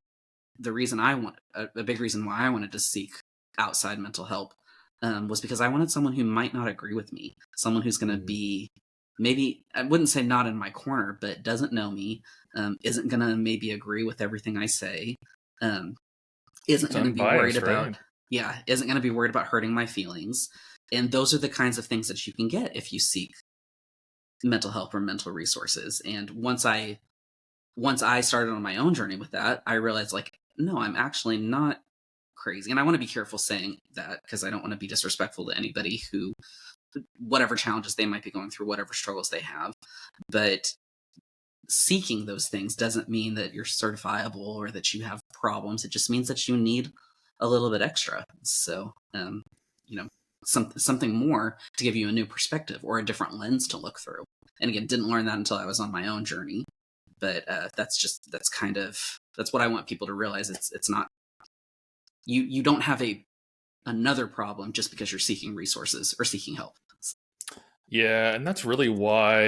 the reason a big reason why I wanted to seek outside mental help was because I wanted someone who might not agree with me, someone who's going to be, maybe, I wouldn't say not in my corner, but doesn't know me, isn't going to maybe agree with everything I say, isn't going to be worried about, right? Isn't going to be worried about hurting my feelings. And those are the kinds of things that you can get if you seek mental help or mental resources. And once I started on my own journey with that, I realized, like, no, I'm actually not crazy. And I want to be careful saying that, because I don't want to be disrespectful to anybody who, whatever challenges they might be going through, whatever struggles they have. But seeking those things doesn't mean that you're certifiable or that you have problems. It just means that you need a little bit extra. So, something more to give you a new perspective or a different lens to look through. And again, didn't learn that until I was on my own journey. But that's what I want people to realize. It's not, you don't have another problem just because you're seeking resources or seeking help. Yeah, and that's really why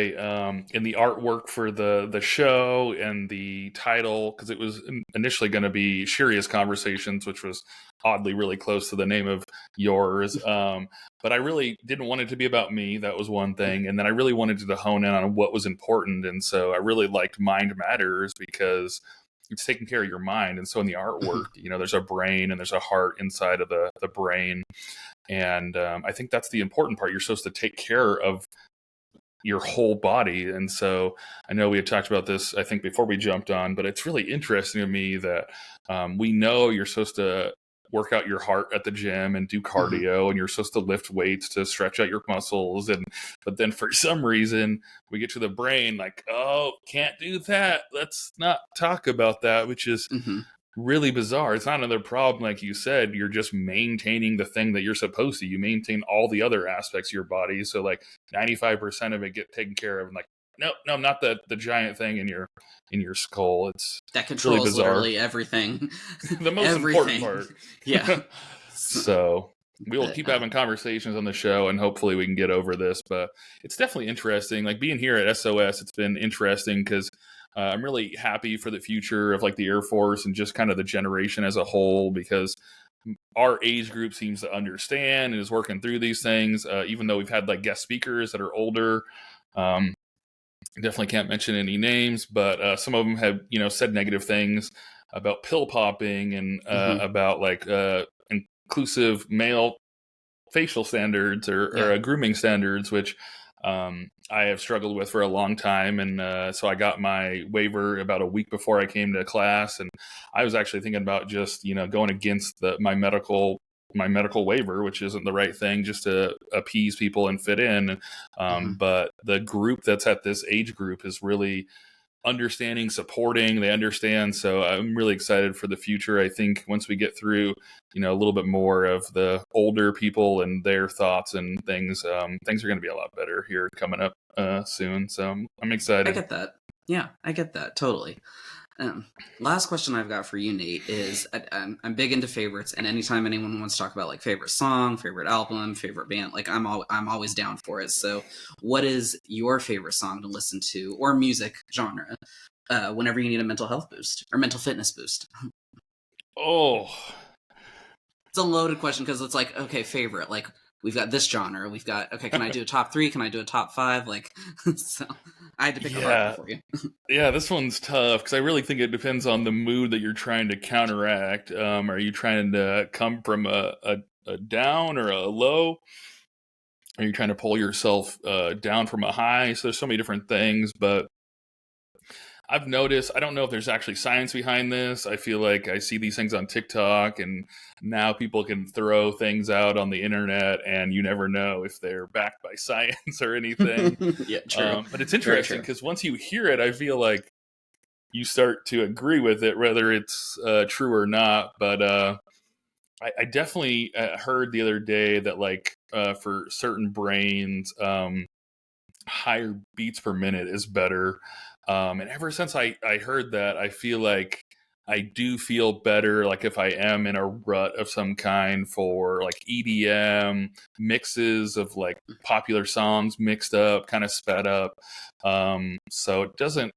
in the artwork for the show and the title, because it was initially going to be Serious Conversations, which was oddly really close to the name of yours. But I really didn't want it to be about me. That was one thing. And then I really wanted to hone in on what was important. And so I really liked Mind Matters because it's taking care of your mind. And so in the artwork, there's a brain and there's a heart inside of the brain. And I think that's the important part. You're supposed to take care of your whole body. And so I know we had talked about this, I think, before we jumped on, but it's really interesting to me that we know you're supposed to work out your heart at the gym and do cardio, and you're supposed to lift weights to stretch out your muscles. But then for some reason we get to the brain, like, oh, can't do that. Let's not talk about that, which is really bizarre. It's not another problem. Like you said, you're just maintaining the thing that you're supposed to. You maintain all the other aspects of your body. So like 95% of it get taken care of. And like, no, not the giant thing in your skull. That controls really bizarre. Literally everything. The most important part. Yeah. So we'll keep having conversations on the show, and hopefully we can get over this. But it's definitely interesting. Like being here at SOS, it's been interesting because I'm really happy for the future of like the Air Force and just kind of the generation as a whole, because our age group seems to understand and is working through these things, even though we've had like guest speakers that are older. Definitely can't mention any names, but some of them have, said negative things about pill popping and about like inclusive male facial standards or grooming standards, which I have struggled with for a long time. And so I got my waiver about a week before I came to class. And I was actually thinking about just, going against my medical waiver, which isn't the right thing, just to appease people and fit in. But the group that's at this age group is really understanding, supporting, they understand. So I'm really excited for the future. I think once we get through, a little bit more of the older people and their thoughts and things, things are going to be a lot better here coming up soon. So I'm excited. I get that. Yeah, I get that. Totally. Last question I've got for you, Nate, is I'm big into favorites, and anytime anyone wants to talk about like favorite song, favorite album, favorite band, like I'm always down for it. So what is your favorite song to listen to, or music genre, whenever you need a mental health boost or mental fitness boost? Oh, it's a loaded question because it's like, okay, favorite, like we've got this genre. We've got, okay, can I do a top 3? Can I do a top 5? Like, so I had to pick a hard one for you. Yeah, this one's tough because I really think it depends on the mood that you're trying to counteract. Are you trying to come from a down or a low? Are you trying to pull yourself down from a high? So there's so many different things, but I've noticed, I don't know if there's actually science behind this. I feel like I see these things on TikTok, and now people can throw things out on the internet, and you never know if they're backed by science or anything. Yeah, true. But it's interesting because once you hear it, I feel like you start to agree with it, whether it's true or not. But I definitely heard the other day that, like, for certain brains, higher beats per minute is better. And ever since I heard that, I feel like I do feel better, like if I am in a rut of some kind for like EDM mixes of like popular songs mixed up, kind of sped up. So it doesn't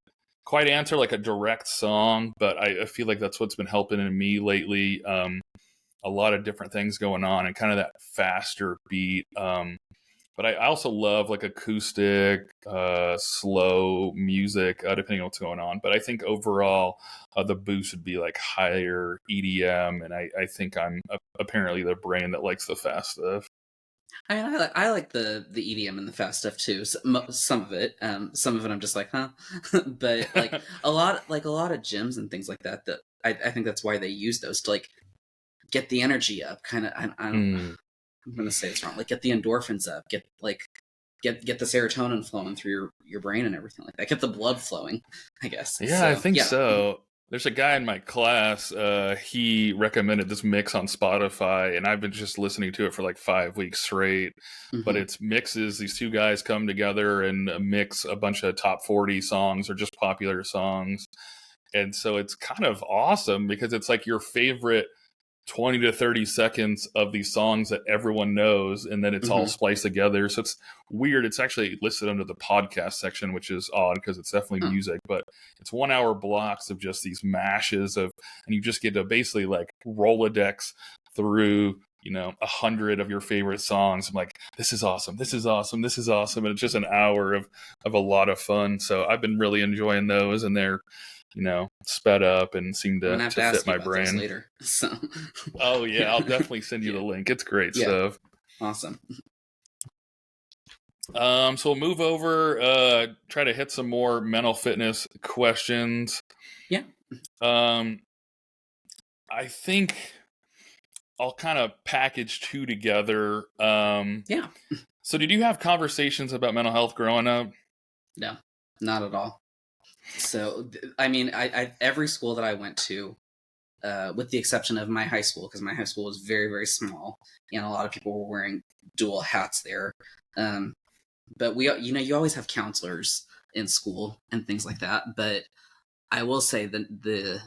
quite answer like a direct song, but I feel like that's what's been helping in me lately. A lot of different things going on and kind of that faster beat. But I also love like acoustic, slow music, depending on what's going on. But I think overall, the boost would be like higher EDM, and I think I'm apparently the brain that likes the fast stuff. I mean, I like the EDM and the fast stuff too. Some of it, some of it, I'm just like, huh. But like a lot of gyms and things like that. That I think that's why they use those to like get the energy up. Kind of, I don't. I'm gonna say it's wrong. Like get the endorphins up, get the serotonin flowing through your brain and everything like that. Get the blood flowing, I guess. Yeah, so, I think so. There's a guy in my class. He recommended this mix on Spotify, and I've been just listening to it for like 5 weeks straight. Mm-hmm. But it's mixes. These two guys come together and mix a bunch of top 40 songs or just popular songs, and so it's kind of awesome because it's like your favorite 20 to 30 seconds of these songs that everyone knows, and then it's all spliced together. So it's weird. It's actually listed under the podcast section, which is odd because it's definitely music, but it's 1 hour blocks of just these mashes of, and you just get to basically like Rolodex through, 100 of your favorite songs. I'm like, this is awesome. This is awesome. This is awesome. And it's just an hour of a lot of fun. So I've been really enjoying those, and they're, sped up and seem to fit my brain later. So. Oh yeah, I'll definitely send you the link. It's great stuff. Awesome. So we'll move over, try to hit some more mental fitness questions. Yeah. I think I'll kind of package two together. Yeah. So did you have conversations about mental health growing up? No, not at all. So, I mean, I every school that I went to, with the exception of my high school, because my high school was very, very small, and a lot of people were wearing dual hats there. But you always have counselors in school and things like that. But I will say that the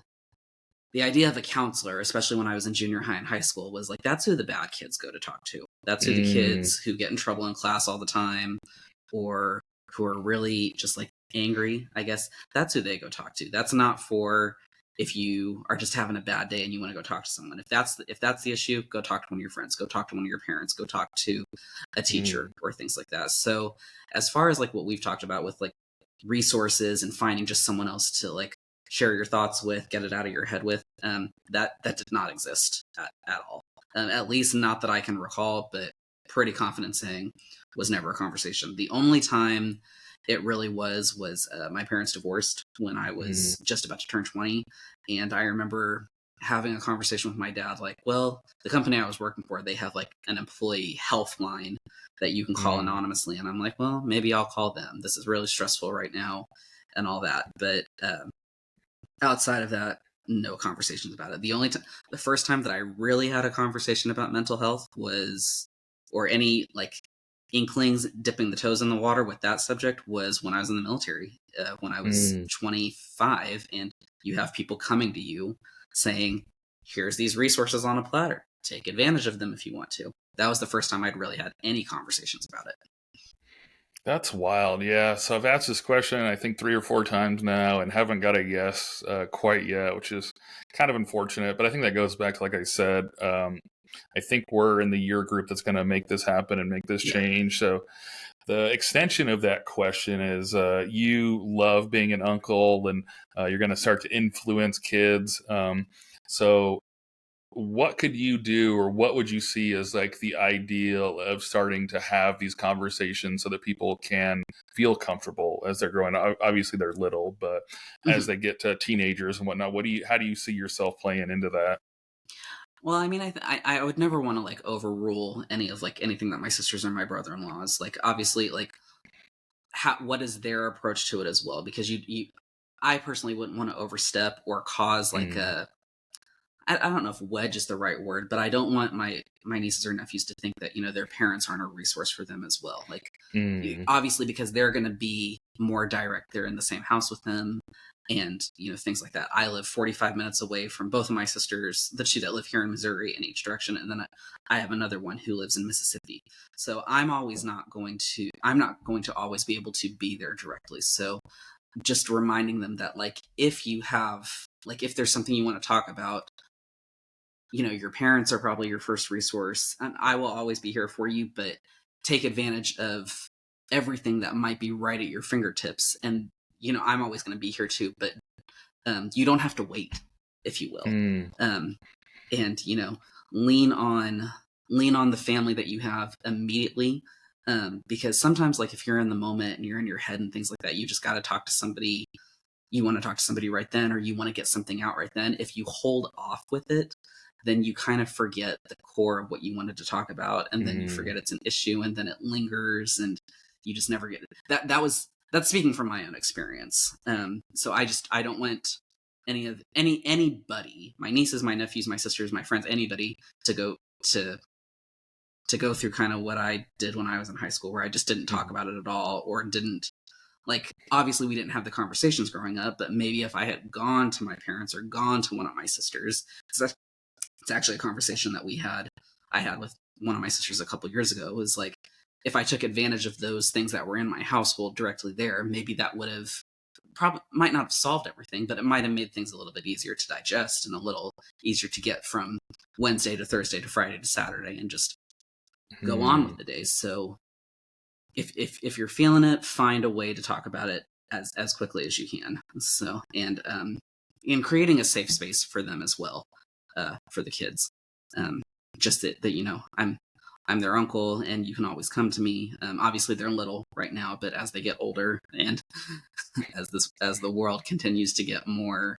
idea of a counselor, especially when I was in junior high and high school, was like, that's who the bad kids go to talk to. That's who the kids who get in trouble in class all the time, or who are really just like angry, I guess. That's who they go talk to. That's not for if you are just having a bad day and you want to go talk to someone. If that's the issue, go talk to one of your friends, go talk to one of your parents, go talk to a teacher or things like that. So as far as like what we've talked about with like resources and finding just someone else to like share your thoughts with, get it out of your head with, that did not exist at all. At least not that I can recall, but pretty confident saying was never a conversation. The only time it really was my parents divorced when I was just about to turn 20. And I remember having a conversation with my dad, like, well, the company I was working for, they have like an employee health line that you can call anonymously. And I'm like, well, maybe I'll call them. This is really stressful right now and all that. But outside of that, no conversations about it. The first time that I really had a conversation about mental health was, or any like inklings dipping the toes in the water with that subject, was when I was in the military, when I was 25, and you have people coming to you saying, here's these resources on a platter, take advantage of them if you want to. That was the first time I'd really had any conversations about it. That's wild. Yeah. So I've asked this question, I think 3 or 4 times now, and haven't got a yes quite yet, which is kind of unfortunate. But I think that goes back to, like I said, I think we're in the year group that's going to make this happen and make this change. So the extension of that question is you love being an uncle, and you're going to start to influence kids. So what could you do, or what would you see as like the ideal of starting to have these conversations so that people can feel comfortable as they're growing up? Obviously they're little, but as they get to teenagers and whatnot, how do you see yourself playing into that? Well, I mean, I would never want to like overrule any of like anything that my sisters or my brother-in-laws like. Obviously, like what is their approach to it as well? Because I personally wouldn't want to overstep or cause like I don't know if wedge is the right word, but I don't want my nieces or nephews to think that, you know, their parents aren't a resource for them as well. Like, obviously, because they're going to be more direct. They're in the same house with them, and, you know, things like that. I live 45 minutes away from both of my sisters, the two that live here in Missouri, in each direction, and then I have another one who lives in Mississippi. So I'm not going to always be able to be there directly. So just reminding them that, like, if there's something you want to talk about, you know, your parents are probably your first resource, and I will always be here for you, but take advantage of everything that might be right at your fingertips. And, you know, I'm always going to be here too, but you don't have to wait, if you will. And, you know, lean on the family that you have immediately. Because sometimes, like, if you're in the moment and you're in your head and things like that, you just got to talk to somebody. You want to talk to somebody right then, or you want to get something out right then. If you hold off with it, then you kind of forget the core of what you wanted to talk about, and then you forget it's an issue, and then it lingers, and you just never get it. That's speaking from my own experience. So I don't want anybody, my nieces, my nephews, my sisters, my friends, anybody to go through kind of what I did when I was in high school, where I just didn't talk about it at all, or didn't, like, obviously we didn't have the conversations growing up, but maybe if I had gone to my parents or gone to one of my sisters, because it's actually a conversation that I had with one of my sisters a couple years ago, was like, if I took advantage of those things that were in my household directly there, maybe that would have might not have solved everything, but it might have made things a little bit easier to digest and a little easier to get from Wednesday to Thursday to Friday to Saturday and just go on with the days. So if you're feeling it, find a way to talk about it as quickly as you can. So, and in creating a safe space for them as well, for the kids. Just that, you know, I'm their uncle, and you can always come to me. Obviously they're little right now, but as they get older, and as the world continues to get more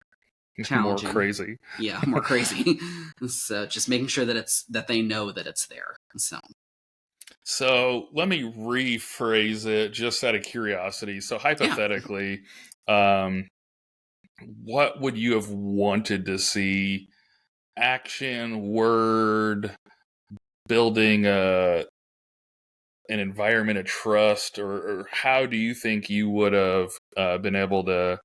challenging, more crazy. Yeah, more crazy. So just making sure that they know that it's there. So let me rephrase it just out of curiosity. So hypothetically, what would you have wanted to see? Action, word, building an environment of trust, or how do you think you would have been able to,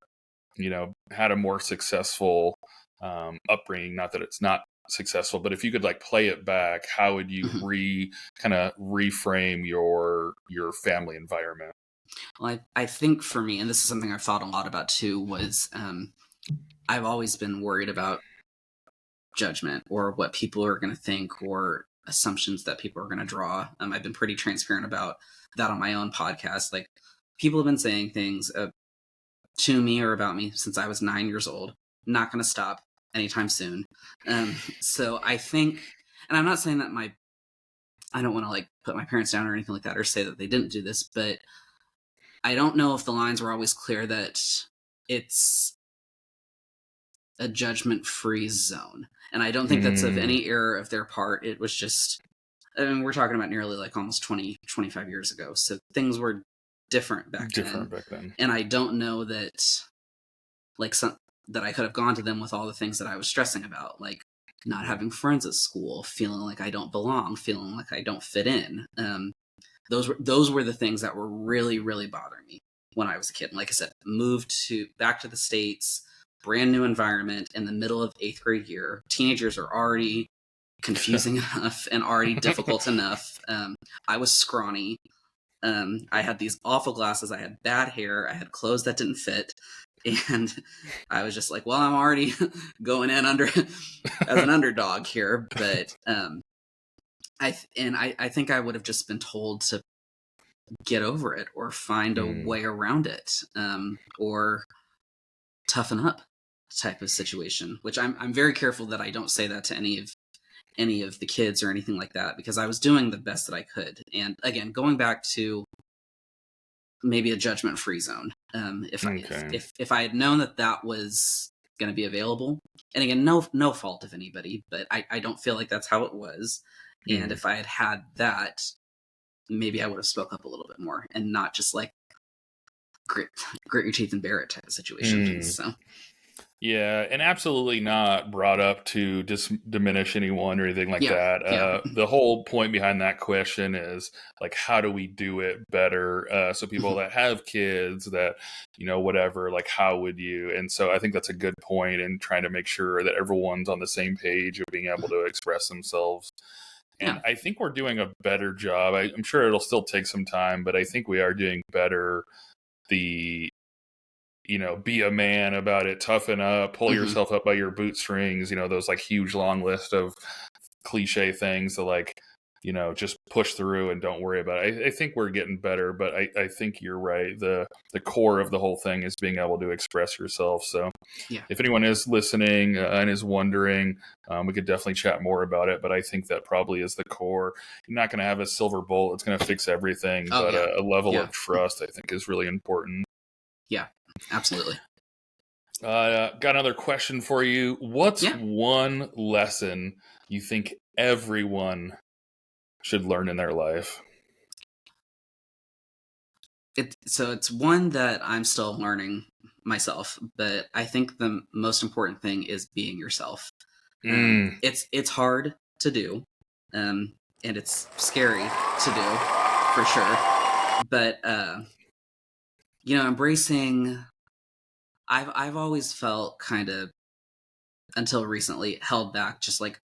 you know, had a more successful upbringing? Not that it's not successful, but if you could like play it back, how would you kind of reframe your family environment? Well, I think for me, and this is something I've thought a lot about too, was I've always been worried about judgment, or what people are going to think, or assumptions that people are going to draw. I've been pretty transparent about that on my own podcast. Like, people have been saying things to me or about me since I was 9 years old. Not going to stop anytime soon. So I think, and I'm not saying that I don't want to like put my parents down or anything like that, or say that they didn't do this, but I don't know if the lines were always clear that it's a judgment-free zone. And I don't think that's of any error of their part. It was just, I mean, we're talking about nearly like almost 20, 25 years ago. So things were different back then. And I don't know that, like, that I could have gone to them with all the things that I was stressing about, like not having friends at school, feeling like I don't belong, feeling like I don't fit in. Those were the things that were really, really bothering me when I was a kid. And like I said, moved back to the States, brand new environment in the middle of 8th grade year. Teenagers are already confusing enough and already difficult enough. I was scrawny. I had these awful glasses. I had bad hair. I had clothes that didn't fit. And I was just like, well, I'm already going in as an underdog here. But I think I would have just been told to get over it or find a Mm, way around it, or toughen up type of situation, which I'm very careful that I don't say that to any of the kids or anything like that, because I was doing the best that I could. And again, going back to maybe a judgment free zone. okay. If I had known that that was going to be available, and again, no fault of anybody, but I don't feel like that's how it was. And Mm. if I had had that, maybe I would have spoke up a little bit more and not just like grit grit your teeth and bear it type of situation. Mm. So Yeah, and absolutely not brought up to diminish anyone or anything like yeah, that. yeah, The whole point behind that question is like, how do we do it better? So people mhm, that have kids that, whatever, like, how would you? And so I think that's a good point in trying to make sure that everyone's on the same page of being able mhm, to express themselves. And yeah, I think we're doing a better job. I'm sure it'll still take some time, but I think we are doing better. The be a man about it, toughen up, pull mhm, yourself up by your bootstrings, those like huge long list of cliche things to like, just push through and don't worry about it. I think we're getting better, but I think you're right. The core of the whole thing is being able to express yourself. So yeah, if anyone is listening and is wondering, we could definitely chat more about it. But I think that probably is the core. You're not going to have a silver bullet. It's going to fix everything. oh But yeah, a level yeah, of trust, I think, is really important. yeah, absolutely, Got another question for you. What's yeah. one lesson you think everyone should learn in their life? So it's one that I'm still learning myself, but I think the most important thing is being yourself. Mm, It's hard to do, and it's scary to do for sure. But embracing. I've always felt kind of until recently held back, just like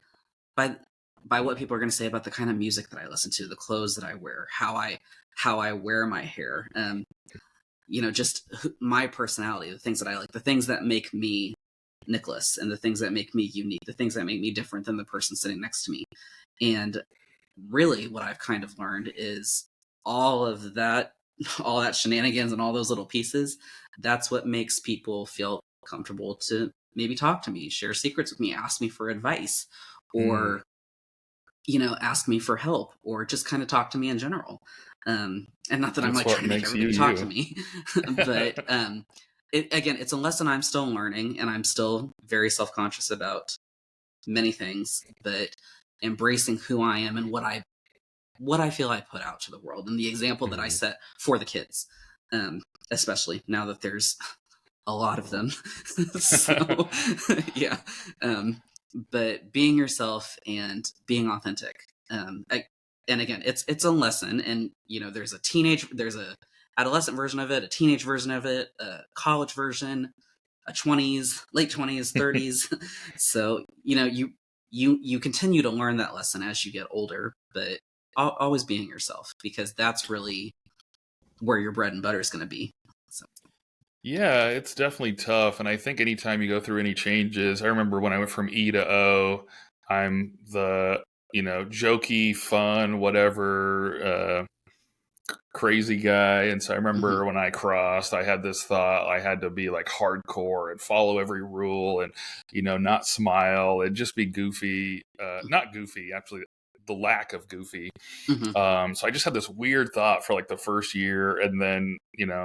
by by what people are going to say about the kind of music that I listen to, the clothes that I wear, how I wear my hair. Just my personality, the things that I like, the things that make me Nicholas, and the things that make me unique, the things that make me different than the person sitting next to me. And really, what I've kind of learned is all of that, all that shenanigans and all those little pieces. That's what makes people feel comfortable to maybe talk to me, share secrets with me, ask me for advice, mm. or ask me for help, or just kind of talk to me in general. And not that I'm It's like what trying to make makes you everybody talk to you. me, but again, it's a lesson I'm still learning, and I'm still very self conscious about many things. But embracing who I am and what I feel I put out to the world, and the example that I Mm. set for the kids, especially now that there's a lot of them. So yeah, but being yourself and being authentic. And again, it's a lesson, and there's there's a adolescent version of it, a teenage version of it, a college version, a 20s, late 20s, 30s. So you continue to learn that lesson as you get older, but always being yourself, because that's really where your bread and butter is going to be. So Yeah, it's definitely tough. And I think anytime you go through any changes, I remember when I went from E to O, I'm the, jokey, fun, whatever, crazy guy. And so I mhm, remember when I crossed, I had this thought I had to be like hardcore and follow every rule and, not smile and just be goofy. Not goofy, actually, the lack of goofy. mhm, So I just had this weird thought for like the first year, and then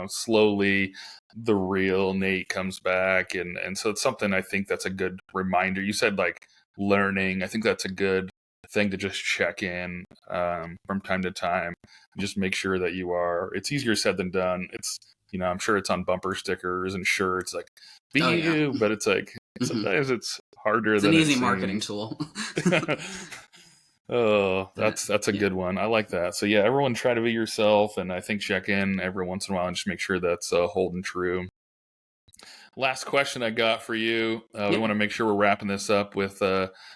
slowly the real Nate comes back, and so it's something I think that's a good reminder. You said like learning. I think that's a good thing to just check in from time to time, and just make sure that you are. It's easier said than done. It's I'm sure it's on bumper stickers and shirts like be oh yeah, you, but it's like mhm. sometimes it's harder It's an than it easy marketing seems. tool. Oh, But that's a yeah, good one. I like that. So yeah, everyone try to be yourself, and I think check in every once in a while and just make sure that's holding true. Last question I got for you. We yeah. want to make sure we're wrapping this up with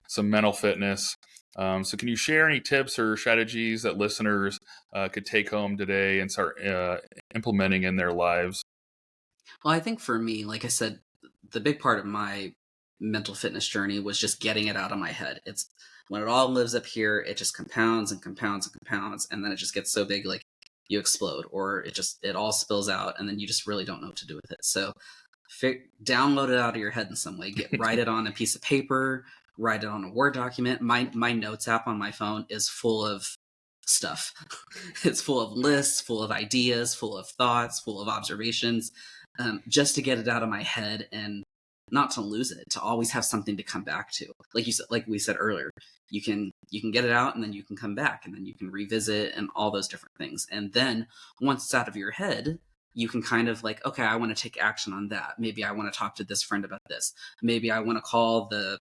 some mental fitness. So can you share any tips or strategies that listeners could take home today and start implementing in their lives? Well, I think for me, like I said, the big part of my mental fitness journey was just getting it out of my head. It's when it all lives up here, it just compounds and compounds and compounds, and then it just gets so big, like you explode, or it all spills out, and then you just really don't know what to do with it. So download it out of your head in some way. Write it on a piece of paper, write it on a Word document. My notes app on my phone is full of stuff. It's full of lists, full of ideas, full of thoughts, full of observations, just to get it out of my head and not to lose it, to always have something to come back to. Like you said, like we said earlier, you can get it out and then you can come back and then you can revisit and all those different things. And then once it's out of your head, you can kind of like, okay, I want to take action on that. Maybe I want to talk to this friend about this. Maybe I want to call the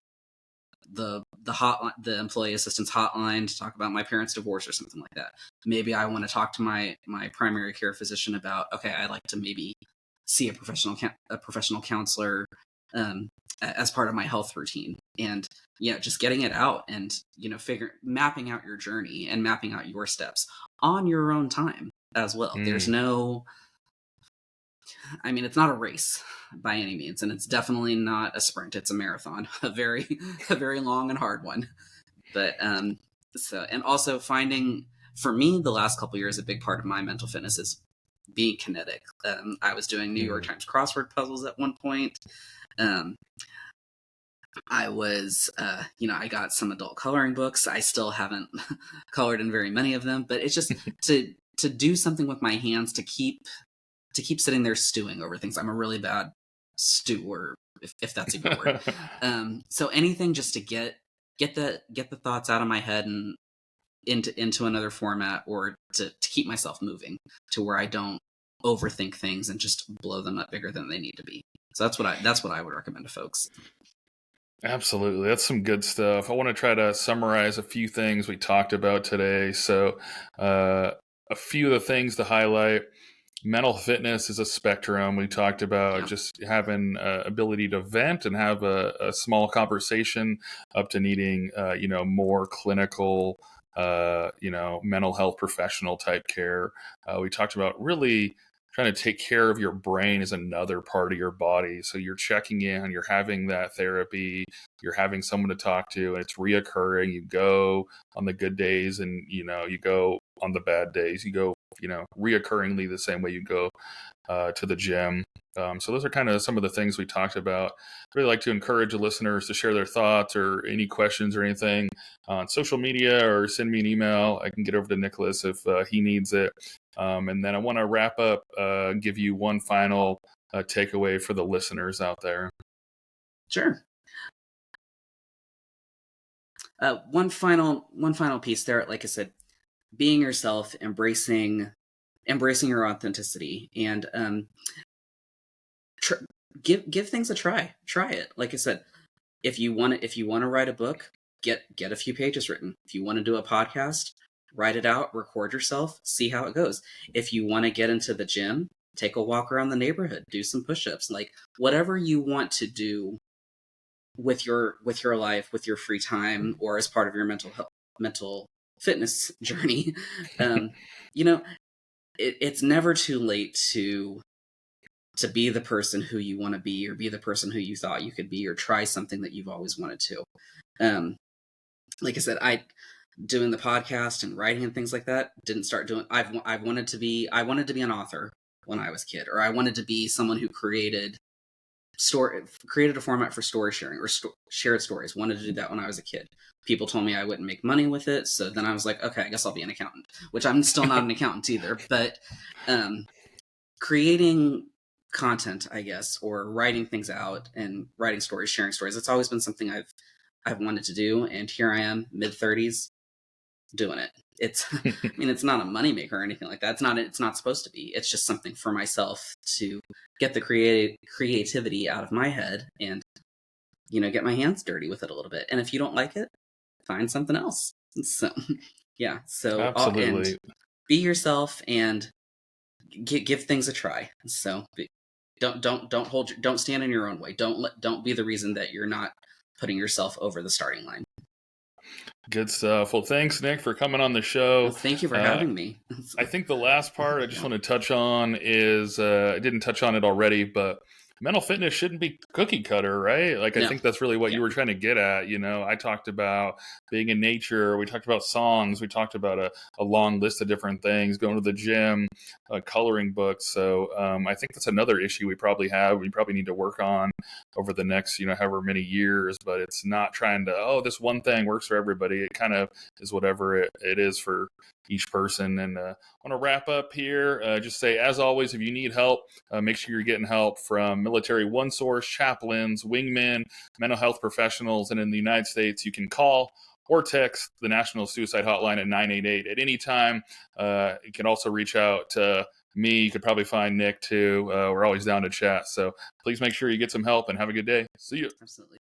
hotline, the employee assistance hotline, to talk about my parents' divorce or something like that. Maybe I want to talk to my primary care physician about, okay, I'd like to maybe see a professional counselor as part of my health routine. And just getting it out and mapping out your journey and mapping out your steps on your own time as well. There's no, it's not a race by any means, and it's definitely not a sprint. It's a marathon, a very long and hard one. But and also finding, for me, the last couple of years, a big part of my mental fitness is being kinetic. I was doing New York Times crossword puzzles at one point. I was, I got some adult coloring books. I still haven't colored in very many of them, but it's just to do something with my hands, to keep sitting there stewing over things. I'm a really bad stewer, if that's even a word. So anything just to get the thoughts out of my head and into another format, or to keep myself moving to where I don't overthink things and just blow them up bigger than they need to be. So that's what I would recommend to folks. Absolutely. That's some good stuff. I want to try to summarize a few things we talked about today. So a few of the things to highlight: mental fitness is a spectrum. We talked about just having ability to vent and have a small conversation, up to needing, more clinical, mental health professional type care. We talked about really trying to take care of your brain as another part of your body. So you're checking in, you're having that therapy, you're having someone to talk to, and it's reoccurring. You go on the good days and, you go on the bad days. You go, reoccurringly the same way you go to the gym. So those are kind of some of the things we talked about. I'd really like to encourage the listeners to share their thoughts or any questions or anything on social media, or send me an email. I can get over to Nicholas if he needs it. And then I want to wrap up, give you one final takeaway for the listeners out there. Sure. One final piece there. Like I said, being yourself, embracing your authenticity, and give things a try. Try it. Like I said, if you want to write a book, get a few pages written. If you want to do a podcast, write it out, record yourself, see how it goes. If you want to get into the gym, take a walk around the neighborhood, do some push-ups, like whatever you want to do with your life, with your free time, or as part of your mental fitness journey. It's never too late to be the person who you want to be, or be the person who you thought you could be, or try something that you've always wanted to. Like I said, doing the podcast and writing and things like that, didn't start doing. I wanted to be an author when I was a kid, or I wanted to be someone who created a format for story sharing, or shared stories. Wanted to do that when I was a kid. People told me I wouldn't make money with it, so then I was like, okay, I guess I'll be an accountant, which I'm still not an accountant either. But creating content, I guess, or writing things out and writing stories, sharing stories, it's always been something I've wanted to do, and here I am, mid-30s, doing it. It's it's not a moneymaker or anything like that. It's not supposed to be. It's just something for myself to get the creativity out of my head, and get my hands dirty with it a little bit. And if you don't like it, find something else. So Absolutely. And be yourself and give things a try. So don't stand in your own way. Don't be the reason that you're not putting yourself over the starting line. Good stuff. Well, thanks, Nick, for coming on the show. Well, thank you for having me. I think the last part I just want to touch on is, I didn't touch on it already, but mental fitness shouldn't be cookie cutter, right? Like, I No. think that's really what Yeah. you were trying to get at. I talked about being in nature. We talked about songs. We talked about a long list of different things, going to the gym, coloring books. So I think that's another issue we probably have. We probably need to work on over the next, however many years, but it's not trying to, oh, this one thing works for everybody. It kind of is whatever it is for each person. And I want to wrap up here. Just say, as always, if you need help, make sure you're getting help from military one source, chaplains, wingmen, mental health professionals. And in the United States, you can call or text the National Suicide Hotline at 988 at any time. You can also reach out to me. You could probably find Nick too. We're always down to chat. So please make sure you get some help and have a good day. See you. Absolutely.